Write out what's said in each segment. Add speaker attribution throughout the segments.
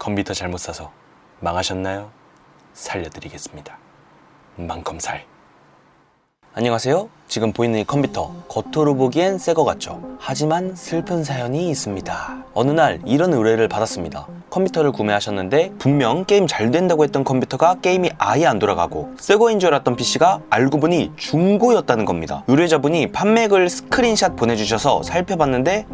Speaker 1: 컴퓨터 잘못 사서 망하셨나요? 살려드리겠습니다. 망컴살. 안녕하세요. 지금 보이는 이 컴퓨터, 겉으로 보기엔 새 거 같죠? 하지만 슬픈 사연이 있습니다. 어느 날 이런 의뢰를 받았습니다. 컴퓨터를 구매하셨는데 분명 게임 잘 된다고 했던 컴퓨터가 게임이 아예 안 돌아가고 새 거인 줄 알았던 PC가 알고 보니 중고였다는 겁니다. 의뢰자분이 판매글 스크린샷 보내주셔서 살펴봤는데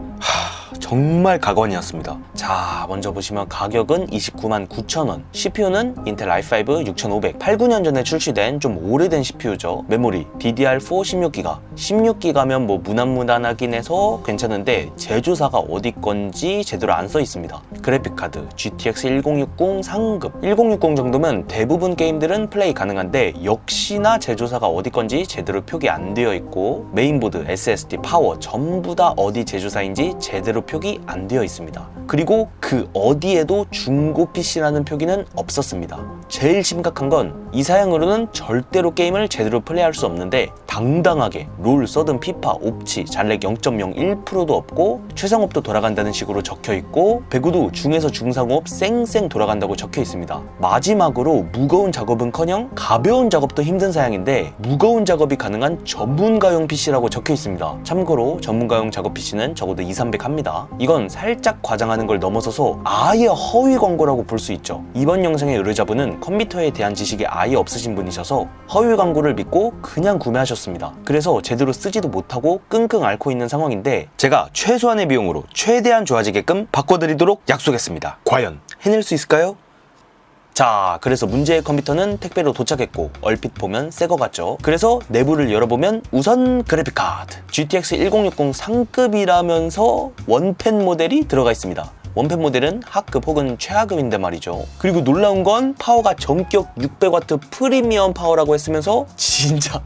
Speaker 1: 정말 가관이었습니다. 자, 먼저 보시면 가격은 29만 9천원, CPU는 인텔 i5 6500, 8-9년 전에 출시된 좀 오래된 CPU죠. 메모리 DDR4 16기가, 16기가면 뭐 무난무난하긴 해서 괜찮은데 제조사가 어디 건지 제대로 안 써 있습니다. 그래픽카드 GTX 1060 상급, 1060 정도면 대부분 게임들은 플레이 가능한데 역시나 제조사가 어디 건지 제대로 표기 안 되어 있고 메인보드, SSD, 파워 전부 다 어디 제조사인지 제대로 표기 안 되어 있습니다. 그리고 그 어디에도 중고 PC라는 표기는 없었습니다. 제일 심각한 건 이 사양으로는 절대로 게임을 제대로 플레이할 수 없는데 당당하게 롤, 서든, 피파, 옵치, 잔렉 0.01%도 없고 최상업도 돌아간다는 식으로 적혀 있고 배구도 중에서 중상업 쌩쌩 돌아간다고 적혀 있습니다. 마지막으로 무거운 작업은커녕 가벼운 작업도 힘든 사양인데 무거운 작업이 가능한 전문가용 PC라고 적혀 있습니다. 참고로 전문가용 작업 PC는 적어도 200-300 합니다. 이건 살짝 과장하는 걸 넘어서서 아예 허위 광고라고 볼 수 있죠. 이번 영상의 의뢰자분은 컴퓨터에 대한 지식이 아예 없으신 분이셔서 허위 광고를 믿고 그냥 구매하셨습니다. 그래서 제대로 쓰지도 못하고 끙끙 앓고 있는 상황인데 제가 최소한의 비용으로 최대한 좋아지게끔 바꿔드리도록 약속했습니다. 과연 해낼 수 있을까요? 자, 그래서 문제의 컴퓨터는 택배로 도착했고 얼핏 보면 새 거 같죠? 그래서 내부를 열어보면 우선 그래픽카드 GTX 1060 상급이라면서 원펜 모델이 들어가 있습니다. 원펜 모델은 하급 혹은 최하급인데 말이죠. 그리고 놀라운 건 파워가 전격 600W 프리미엄 파워라고 했으면서 진짜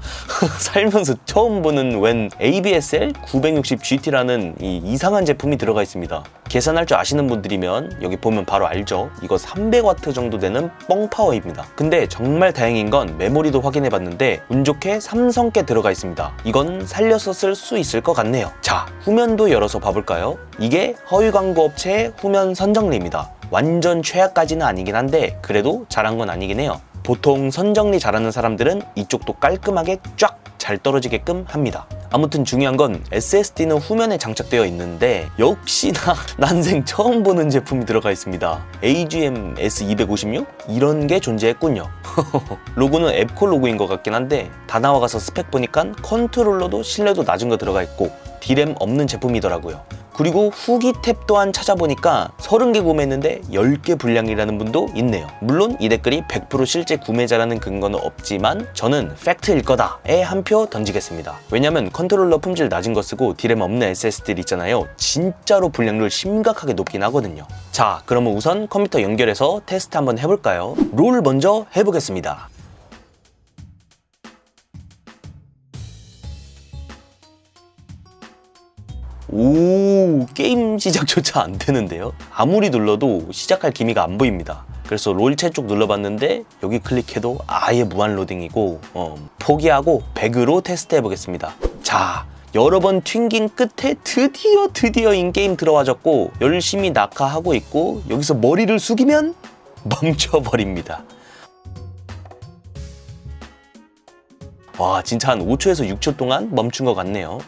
Speaker 1: 살면서 처음 보는 웬 ABSL 960GT라는 이 이상한 제품이 들어가 있습니다. 계산할 줄 아시는 분들이면 여기 보면 바로 알죠. 이거 300W 정도 되는 뻥파워입니다. 근데 정말 다행인 건 메모리도 확인해봤는데 운 좋게 삼성께 들어가 있습니다. 이건 살려서 쓸 수 있을 것 같네요. 자, 후면도 열어서 봐볼까요? 이게 허위 광고 업체의 후면 선정리입니다. 완전 최악까지는 아니긴 한데 그래도 잘한 건 아니긴 해요. 보통 선정리 잘하는 사람들은 이쪽도 깔끔하게 쫙 잘 떨어지게끔 합니다. 아무튼 중요한 건 SSD는 후면에 장착되어 있는데 역시나 난생 처음 보는 제품이 들어가 있습니다. AGM S256? 이런 게 존재했군요. 로고는 앱콜 로고인 것 같긴 한데 다 나와가서 스펙 보니까 컨트롤러도 신뢰도 낮은 거 들어가 있고 D램 없는 제품이더라고요. 그리고 후기 탭 또한 찾아보니까 30개 구매했는데 10개 불량이라는 분도 있네요. 물론 이 댓글이 100% 실제 구매자라는 근거는 없지만 저는 팩트일 거다에 한 표 던지겠습니다. 왜냐면 컨트롤러 품질 낮은 거 쓰고 D램 없는 SSD 있잖아요. 진짜로 불량률 심각하게 높긴 하거든요. 자, 그러면 우선 컴퓨터 연결해서 테스트 한번 해볼까요? 롤 먼저 해보겠습니다. 오, 게임 시작조차 안 되는데요? 아무리 눌러도 시작할 기미가 안 보입니다. 그래서 롤체 쪽 눌러봤는데 여기 클릭해도 아예 무한 로딩이고 포기하고 백으로 테스트 해보겠습니다. 자, 여러 번 튕긴 끝에 드디어 인게임 들어와졌고 열심히 낙하하고 있고 여기서 머리를 숙이면 멈춰버립니다. 와, 진짜 한 5초에서 6초 동안 멈춘 것 같네요.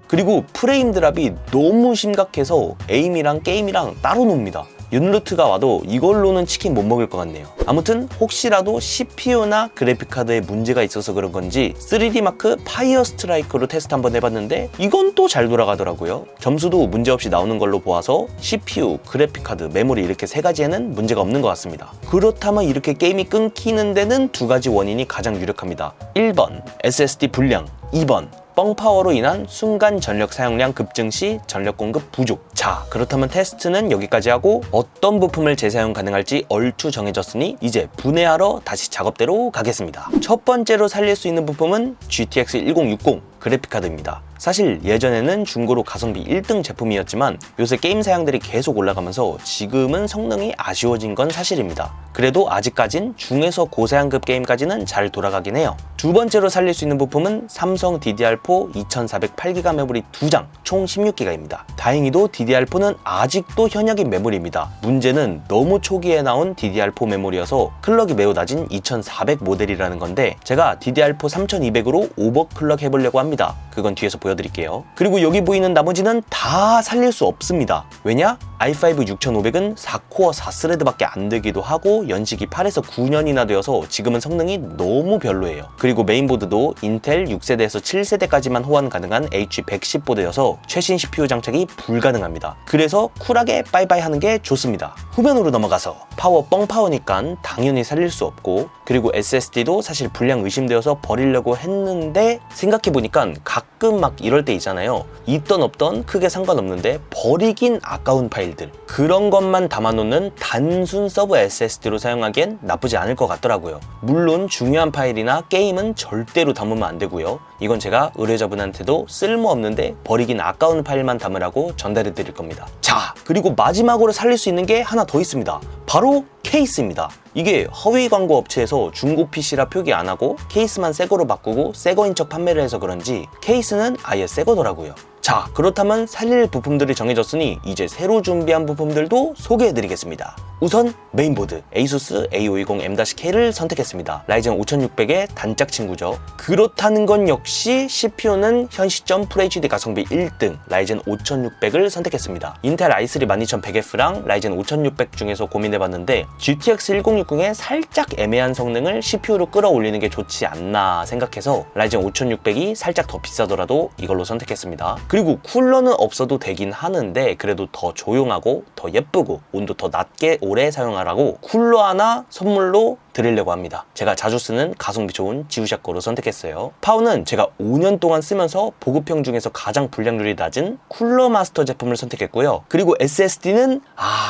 Speaker 1: 그리고 프레임 드랍이 너무 심각해서 에임이랑 게임이랑 따로 놉니다. 윤루트가 와도 이걸로는 치킨 못 먹을 것 같네요. 아무튼 혹시라도 CPU나 그래픽카드에 문제가 있어서 그런 건지 3D 마크 파이어 스트라이크로 테스트 한번 해봤는데 이건 또 잘 돌아가더라고요. 점수도 문제없이 나오는 걸로 보아서 CPU, 그래픽카드, 메모리 이렇게 세 가지에는 문제가 없는 것 같습니다. 그렇다면 이렇게 게임이 끊기는 데는 두 가지 원인이 가장 유력합니다. 1번 SSD 불량, 2번 뻥파워로 인한 순간 전력 사용량 급증 시 전력 공급 부족. 자, 그렇다면 테스트는 여기까지 하고 어떤 부품을 재사용 가능할지 얼추 정해졌으니 이제 분해하러 다시 작업대로 가겠습니다. 첫 번째로 살릴 수 있는 부품은 GTX 1060 그래픽카드입니다. 사실 예전에는 중고로 가성비 1등 제품이었지만 요새 게임 사양들이 계속 올라가면서 지금은 성능이 아쉬워진 건 사실입니다. 그래도 아직까진 중에서 고사양급 게임까지는 잘 돌아가긴 해요. 두 번째로 살릴 수 있는 부품은 삼성 DDR4 2408GB 메모리 2장, 총 16GB입니다. 다행히도 DDR4는 아직도 현역인 메모리입니다. 문제는 너무 초기에 나온 DDR4 메모리여서 클럭이 매우 낮은 2400 모델이라는 건데 제가 DDR4 3200으로 오버클럭 해보려고 합니다. 그건 뒤에서 보여드릴게요. 그리고 여기 보이는 나머지는 다 살릴 수 없습니다. 왜냐? i5 6500은 4코어 4스레드밖에 안 되기도 하고 연식이 8에서 9년이나 되어서 지금은 성능이 너무 별로예요. 그리고 메인보드도 인텔 6세대에서 7세대까지만 호환 가능한 H110 보드여서 최신 CPU 장착이 불가능합니다. 그래서 쿨하게 빠이빠이 하는 게 좋습니다. 후면으로 넘어가서 파워 뻥파워니까 당연히 살릴 수 없고, 그리고 SSD도 사실 불량 의심되어서 버리려고 했는데 생각해보니까 가끔 막 이럴 때 있잖아요. 있던 없던 크게 상관없는데 버리긴 아까운 파일들, 그런 것만 담아놓는 단순 서브 SSD로 사용하기엔 나쁘지 않을 것 같더라고요. 물론 중요한 파일이나 게임은 절대로 담으면 안 되고요. 이건 제가 의뢰자분한테도 쓸모없는데 버리긴 아까운 파일만 담으라고 전달해 드릴 겁니다. 자, 그리고 마지막으로 살릴 수 있는 게 하나 더 있습니다. 바로 케이스입니다. 이게 허위 광고 업체에서 중고 PC라 표기 안 하고 케이스만 새거로 바꾸고 새거인 척 판매를 해서 그런지 케이스는 아예 새거더라고요. 자, 그렇다면 살릴 부품들이 정해졌으니 이제 새로 준비한 부품들도 소개해드리겠습니다. 우선 메인보드 ASUS A520M-K를 선택했습니다. 라이젠 5600의 단짝 친구죠. 그렇다는 건 역시 CPU는 현 시점 FHD 가성비 1등 라이젠 5600을 선택했습니다. 인텔 i3 12100F랑 라이젠 5600 중에서 고민해봤는데 GTX 1060의 살짝 애매한 성능을 CPU로 끌어올리는 게 좋지 않나 생각해서 라이젠 5600이 살짝 더 비싸더라도 이걸로 선택했습니다. 그리고 쿨러는 없어도 되긴 하는데 그래도 더 조용하고 더 예쁘고 온도 더 낮게 오래 사용하라고 쿨러 하나 선물로 드리려고 합니다. 제가 자주 쓰는 가성비 좋은 지우샥 거로 선택했어요. 파워는 제가 5년 동안 쓰면서 보급형 중에서 가장 불량률이 낮은 쿨러 마스터 제품을 선택했고요. 그리고 SSD는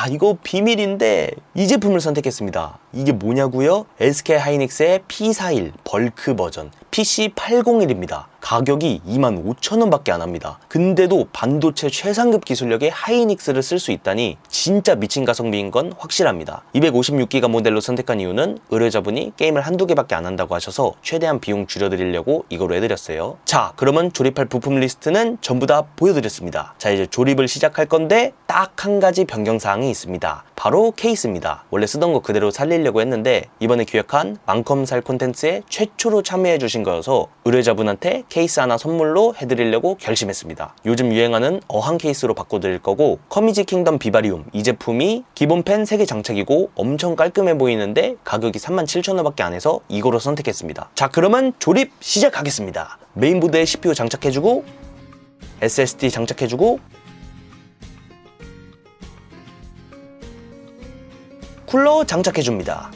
Speaker 1: 이거 비밀인데 이 제품을 선택했습니다. 이게 뭐냐고요? SK 하이닉스의 P41 벌크 버전 PC801입니다. 가격이 25,000원밖에 안 합니다. 근데도 반도체 최상급 기술력의 하이닉스를 쓸 수 있다니 진짜 미친 가성비인 건 확실합니다. 256기가 모델로 선택한 이유는 의뢰자분이 게임을 한두 개밖에 안 한다고 하셔서 최대한 비용 줄여드리려고 이거로 해드렸어요. 자, 그러면 조립할 부품 리스트는 전부 다 보여드렸습니다. 자, 이제 조립을 시작할 건데 딱 한 가지 변경사항이 있습니다. 바로 케이스입니다. 원래 쓰던 거 그대로 살리려고 했는데 이번에 기획한 만컴살 콘텐츠에 최초로 참여해주신 거여서 의뢰자분한테 케이스 하나 선물로 해드리려고 결심했습니다. 요즘 유행하는 어항 케이스로 바꿔드릴 거고, 커미지 킹덤 비바리움 이 제품이 기본 펜 3개 장착이고 엄청 깔끔해 보이는데 가격이 37,000원밖에 안 해서 이거로 선택했습니다. 자, 그러면 조립 시작하겠습니다. 메인보드에 CPU 장착해주고 SSD 장착해주고 쿨러 장착해줍니다.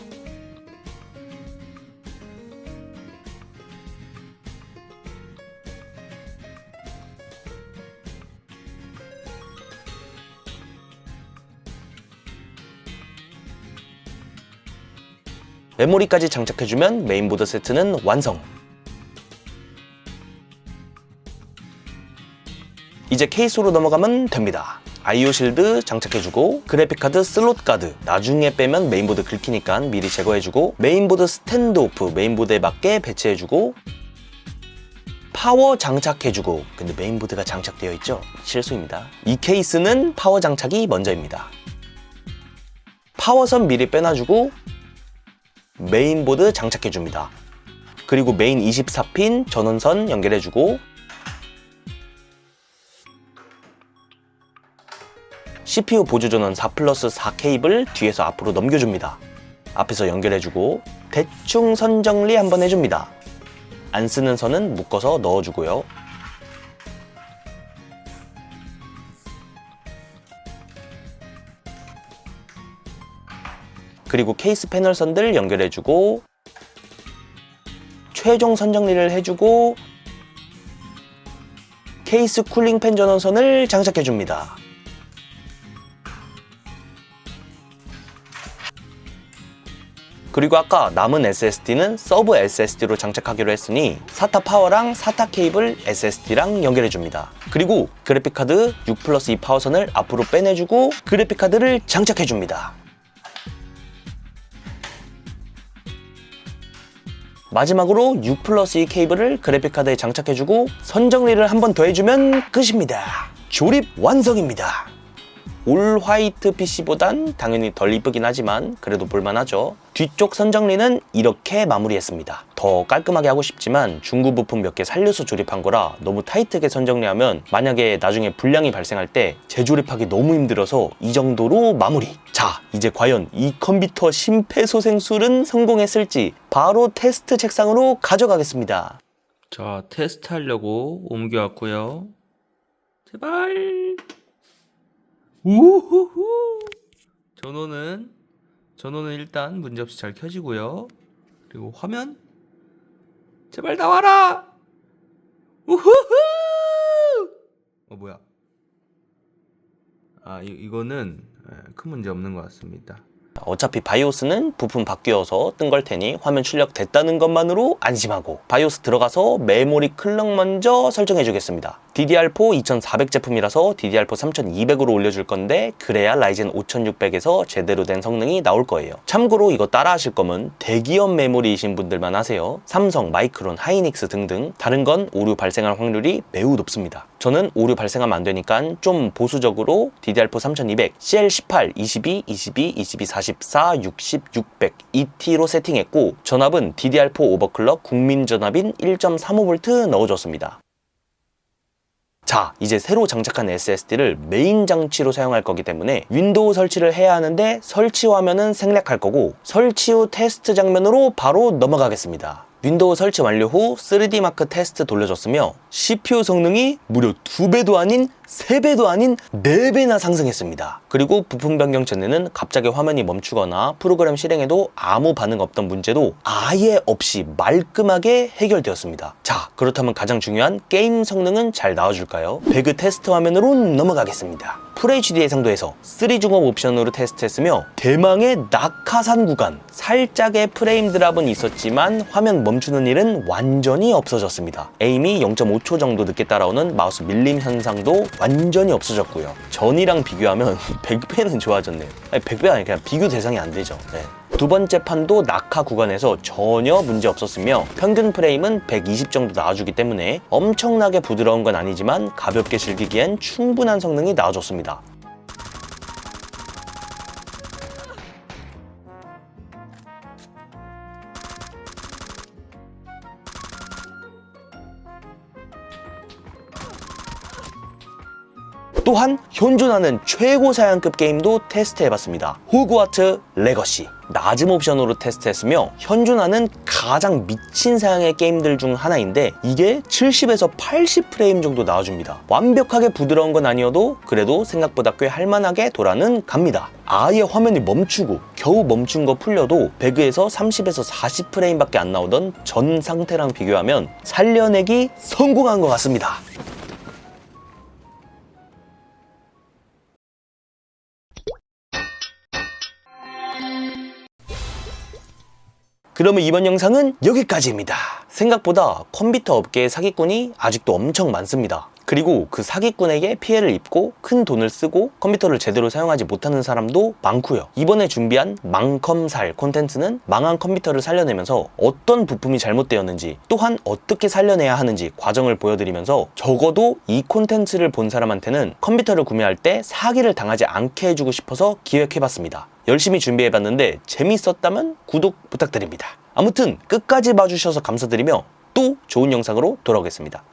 Speaker 1: 메모리까지 장착해주면 메인보드 세트는 완성! 이제 케이스로 넘어가면 됩니다. IO 실드 장착해주고 그래픽카드 슬롯 가드 나중에 빼면 메인보드 긁히니까 미리 제거해주고 메인보드 스탠드 오프 메인보드에 맞게 배치해주고 파워 장착해주고, 근데 메인보드가 장착되어 있죠? 실수입니다. 이 케이스는 파워 장착이 먼저입니다. 파워선 미리 빼놔주고 메인보드 장착해줍니다. 그리고 메인 24핀 전원선 연결해주고 CPU 보조전원 4+4 케이블 뒤에서 앞으로 넘겨줍니다. 앞에서 연결해주고 대충 선 정리 한번 해줍니다. 안 쓰는 선은 묶어서 넣어주고요. 그리고 케이스 패널 선들 연결해주고 최종 선 정리를 해주고 케이스 쿨링 팬 전원선을 장착해줍니다. 그리고 아까 남은 SSD는 서브 SSD로 장착하기로 했으니 SATA 파워랑 SATA 케이블 SSD랑 연결해줍니다. 그리고 그래픽카드 6+2 파워선을 앞으로 빼내주고 그래픽카드를 장착해줍니다. 마지막으로 6+2 케이블을 그래픽카드에 장착해주고 선정리를 한 번 더 해주면 끝입니다. 조립 완성입니다. 올 화이트 PC보단 당연히 덜 이쁘긴 하지만 그래도 볼만하죠. 뒤쪽 선정리는 이렇게 마무리했습니다. 더 깔끔하게 하고 싶지만 중고 부품 몇 개 살려서 조립한 거라 너무 타이트하게 선정리하면 만약에 나중에 불량이 발생할 때 재조립하기 너무 힘들어서 이 정도로 마무리. 자, 이제 과연 이 컴퓨터 심폐소생술은 성공했을지 바로 테스트 책상으로 가져가겠습니다. 자, 테스트 하려고 옮겨왔고요. 제발. 우후후. 전원은 일단 문제없이 잘 켜지고요. 그리고 화면 제발 나와라. 우후후. 뭐야? 이거는 큰 문제 없는 것 같습니다. 어차피 바이오스는 부품 바뀌어서 뜬 걸 테니 화면 출력 됐다는 것만으로 안심하고 바이오스 들어가서 메모리 클럭 먼저 설정해 주겠습니다. DDR4 2400 제품이라서 DDR4 3200으로 올려줄 건데 그래야 라이젠 5600에서 제대로 된 성능이 나올 거예요. 참고로 이거 따라 하실 거면 대기업 메모리이신 분들만 하세요. 삼성, 마이크론, 하이닉스 등등 다른 건 오류 발생할 확률이 매우 높습니다. 저는 오류 발생하면 안 되니까 좀 보수적으로 DDR4 3200, CL18, 22, 22, 22, 44, 60, 600 ET로 세팅했고 전압은 DDR4 오버클럭 국민 전압인 1.35V 넣어줬습니다. 자, 이제 새로 장착한 SSD를 메인 장치로 사용할 거기 때문에 윈도우 설치를 해야 하는데 설치 화면은 생략할 거고 설치 후 테스트 장면으로 바로 넘어가겠습니다. 윈도우 설치 완료 후 3D 마크 테스트 돌려줬으며 CPU 성능이 무려 2배도 아닌 3배도 아닌 4배나 상승했습니다. 그리고 부품 변경 전에는 갑자기 화면이 멈추거나 프로그램 실행에도 아무 반응 없던 문제도 아예 없이 말끔하게 해결되었습니다. 자, 그렇다면 가장 중요한 게임 성능은 잘 나와줄까요? 배그 테스트 화면으로 넘어가겠습니다. FHD 해상도에서 3중업 옵션으로 테스트했으며 대망의 낙하산 구간, 살짝의 프레임 드랍은 있었지만 화면 멈추는 일은 완전히 없어졌습니다. 에임이 0.5초 정도 늦게 따라오는 마우스 밀림 현상도 완전히 없어졌고요. 전이랑 비교하면 100배는 좋아졌네요. 아니, 100배 아니 그냥 비교 대상이 안 되죠. 네. 두 번째 판도 낙하 구간에서 전혀 문제 없었으며 평균 프레임은 120 정도 나와주기 때문에 엄청나게 부드러운 건 아니지만 가볍게 즐기기엔 충분한 성능이 나와줬습니다. 또한 현존하는 최고 사양급 게임도 테스트해봤습니다. 호그와트 레거시. 낮은 옵션으로 테스트했으며 현존하는 가장 미친 사양의 게임들 중 하나인데 이게 70에서 80프레임 정도 나와줍니다. 완벽하게 부드러운 건 아니어도 그래도 생각보다 꽤 할만하게 돌아는 갑니다. 아예 화면이 멈추고 겨우 멈춘 거 풀려도 배그에서 30에서 40프레임 밖에 안 나오던 전 상태랑 비교하면 살려내기 성공한 것 같습니다. 그러면 이번 영상은 여기까지입니다. 생각보다 컴퓨터 업계의 사기꾼이 아직도 엄청 많습니다. 그리고 그 사기꾼에게 피해를 입고 큰 돈을 쓰고 컴퓨터를 제대로 사용하지 못하는 사람도 많고요. 이번에 준비한 망컴살 콘텐츠는 망한 컴퓨터를 살려내면서 어떤 부품이 잘못되었는지 또한 어떻게 살려내야 하는지 과정을 보여드리면서 적어도 이 콘텐츠를 본 사람한테는 컴퓨터를 구매할 때 사기를 당하지 않게 해주고 싶어서 기획해봤습니다. 열심히 준비해봤는데 재밌었다면 구독 부탁드립니다. 아무튼 끝까지 봐주셔서 감사드리며 또 좋은 영상으로 돌아오겠습니다.